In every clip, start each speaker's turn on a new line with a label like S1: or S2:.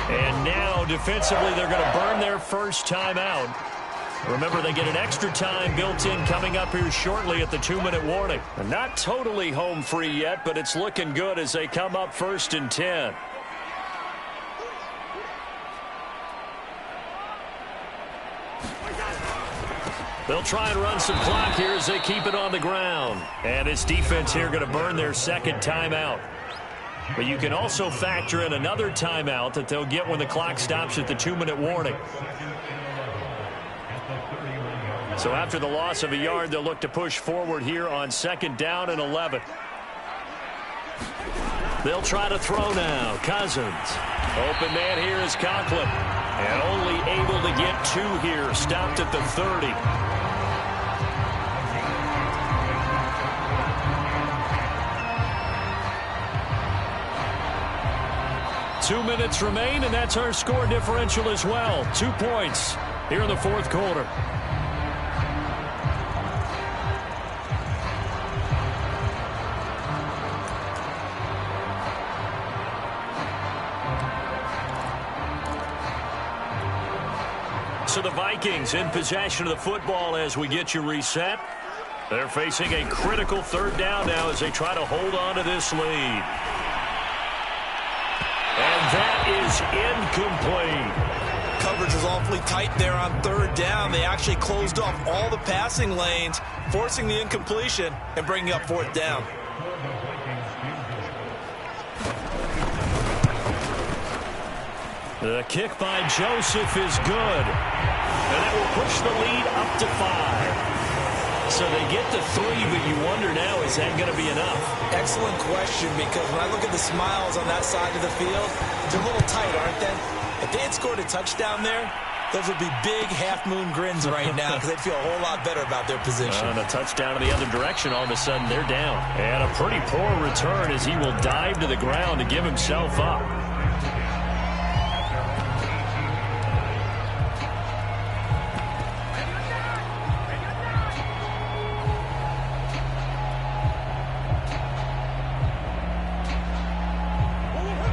S1: And now, defensively, they're going to burn their first timeout. Remember, they get an extra time built in coming up here shortly at the 2-minute warning. Not totally home free yet, but it's looking good as they come up 1st and 10. They'll try and run some clock here as they keep it on the ground. And this defense here going to burn their second timeout. But you can also factor in another timeout that they'll get when the clock stops at the 2-minute warning. So after the loss of a yard, they'll look to push forward here on 2nd down and 11. They'll try to throw now. Cousins. Open man here is Conklin. And only able to get 2 here. Stopped at the 30. 2 minutes remain, and that's our score differential as well. 2 points here in the 4th quarter. So the Vikings in possession of the football as we get you reset. They're facing a critical 3rd down now as they try to hold on to this lead. And that is incomplete.
S2: Coverage was awfully tight there on 3rd down. They actually closed off all the passing lanes, forcing the incompletion and bringing up 4th down.
S1: The kick by Joseph is good. And that will push the lead up to 5. So they get to 3, but you wonder now, is that going to be enough?
S2: Excellent question, because when I look at the smiles on that side of the field, they're a little tight, aren't they? If they had scored a touchdown there, those would be big half-moon grins right now because they'd feel a whole lot better about their position.
S1: And a touchdown in the other direction, all of a sudden they're down. And a pretty poor return as he will dive to the ground to give himself up.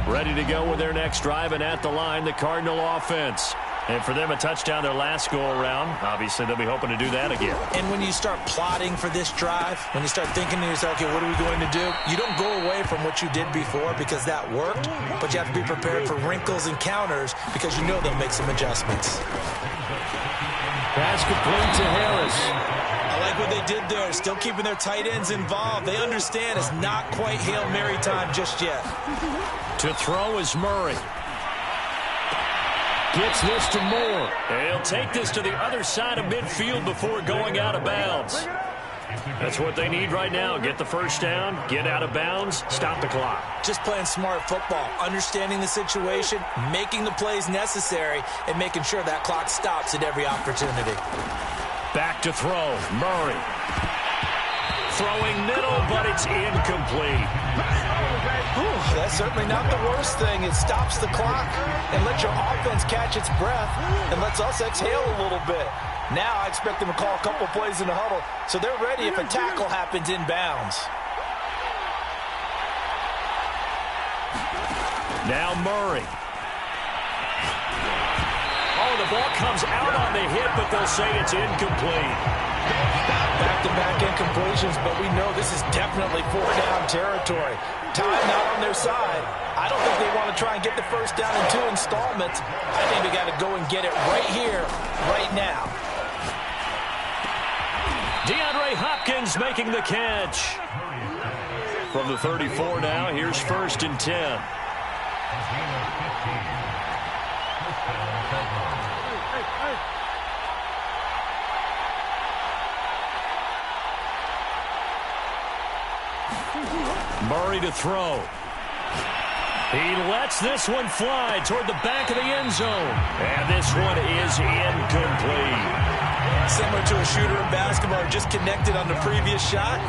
S1: Ready to go with their next drive, and at the line, the Cardinal offense. And for them, a touchdown their last go-around. Obviously, they'll be hoping to do that again.
S2: And when you start plotting for this drive, when you start thinking to yourself, okay, what are we going to do? You don't go away from what you did before because that worked, but you have to be prepared for wrinkles and counters because you know they'll make some adjustments.
S1: Pass complete to Harris.
S2: I like what they did there, still keeping their tight ends involved. They understand it's not quite Hail Mary time just yet.
S1: To throw is Murray. Gets this to Moore. He'll take this to the other side of midfield before going out of bounds. That's what they need right now. Get the first down, get out of bounds, stop the clock.
S2: Just playing smart football, understanding the situation, making the plays necessary, and making sure that clock stops at every opportunity.
S1: Back to throw. Murray. Throwing middle, but it's incomplete.
S2: Ooh, that's certainly not the worst thing. It stops the clock and lets your offense catch its breath and lets us exhale a little bit. Now I expect them to call a couple plays in the huddle so they're ready if a tackle happens inbounds.
S1: Now Murray. Oh, the ball comes out on the hit, but they'll say it's incomplete.
S2: Back-to-back incompletions, but we know this is definitely 4th down territory. Time not on their side. I don't think they want to try and get the first down in 2 installments. I think they got to go and get it right here, right now.
S1: DeAndre Hopkins making the catch. From the 34 now, here's 1st and 10. Murray to throw. He lets this one fly toward the back of the end zone. And this one is incomplete.
S2: Similar to a shooter in basketball, just connected on the previous shot.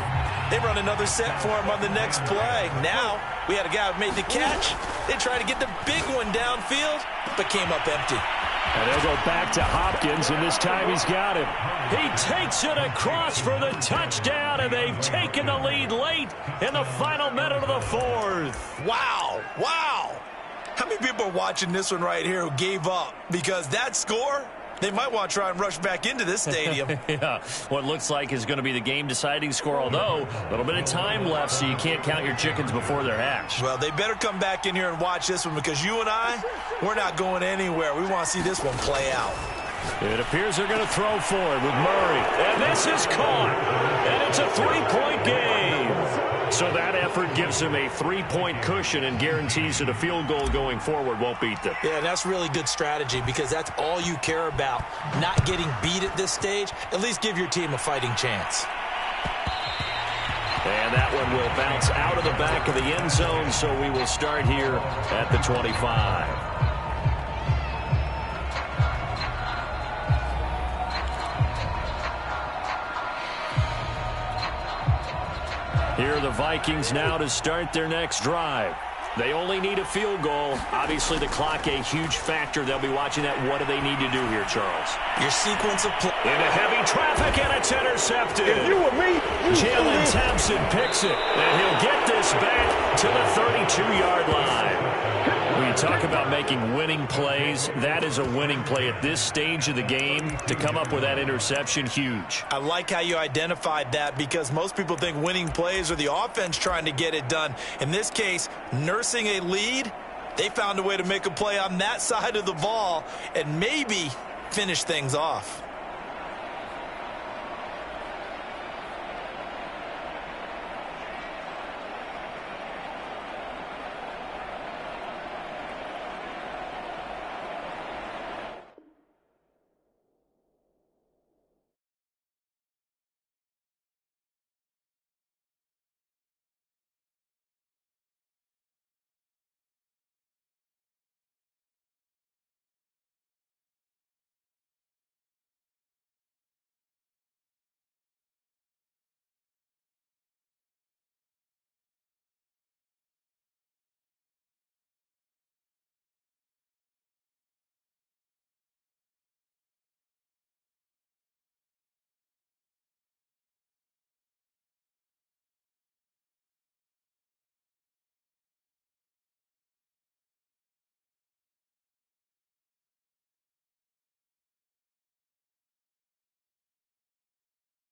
S2: They run another set for him on the next play. Now, we had a guy who made the catch. They tried to get the big one downfield, but came up empty.
S1: And they'll go back to Hopkins, and this time he's got him. He takes it across for the touchdown, and they've taken the lead late in the final minute of the 4th.
S2: Wow, wow. How many people are watching this one right here who gave up? Because that score, they might want to try and rush back into this stadium.
S1: Yeah, what looks like is going to be the game-deciding score, although a little bit of time left, so you can't count your chickens before they're hatched.
S2: Well, they better come back in here and watch this one, because you and I, we're not going anywhere. We want to see this one play out.
S1: It appears they're going to throw for it with Murray. And this is caught. And it's a three-point game. So that effort gives him a three-point cushion and guarantees that a field goal going forward won't beat them.
S2: Yeah, that's really good strategy, because that's all you care about. Not getting beat at this stage. At least give your team a fighting chance.
S1: And that one will bounce out of the back of the end zone, so we will start here at the 25. Here are the Vikings now to start their next drive. They only need a field goal. Obviously, the clock a huge factor. They'll be watching that. What do they need to do here, Charles?
S2: Your sequence of play.
S1: Into heavy traffic, and it's intercepted.
S3: If you were me,
S1: Jalen Thompson picks it, and he'll get this back to the 32-yard line. When you talk about making winning plays, that is a winning play at this stage of the game. To come up with that interception, huge.
S2: I like how you identified that, because most people think winning plays are the offense trying to get it done. In this case, nursing a lead, they found a way to make a play on that side of the ball and maybe finish things off.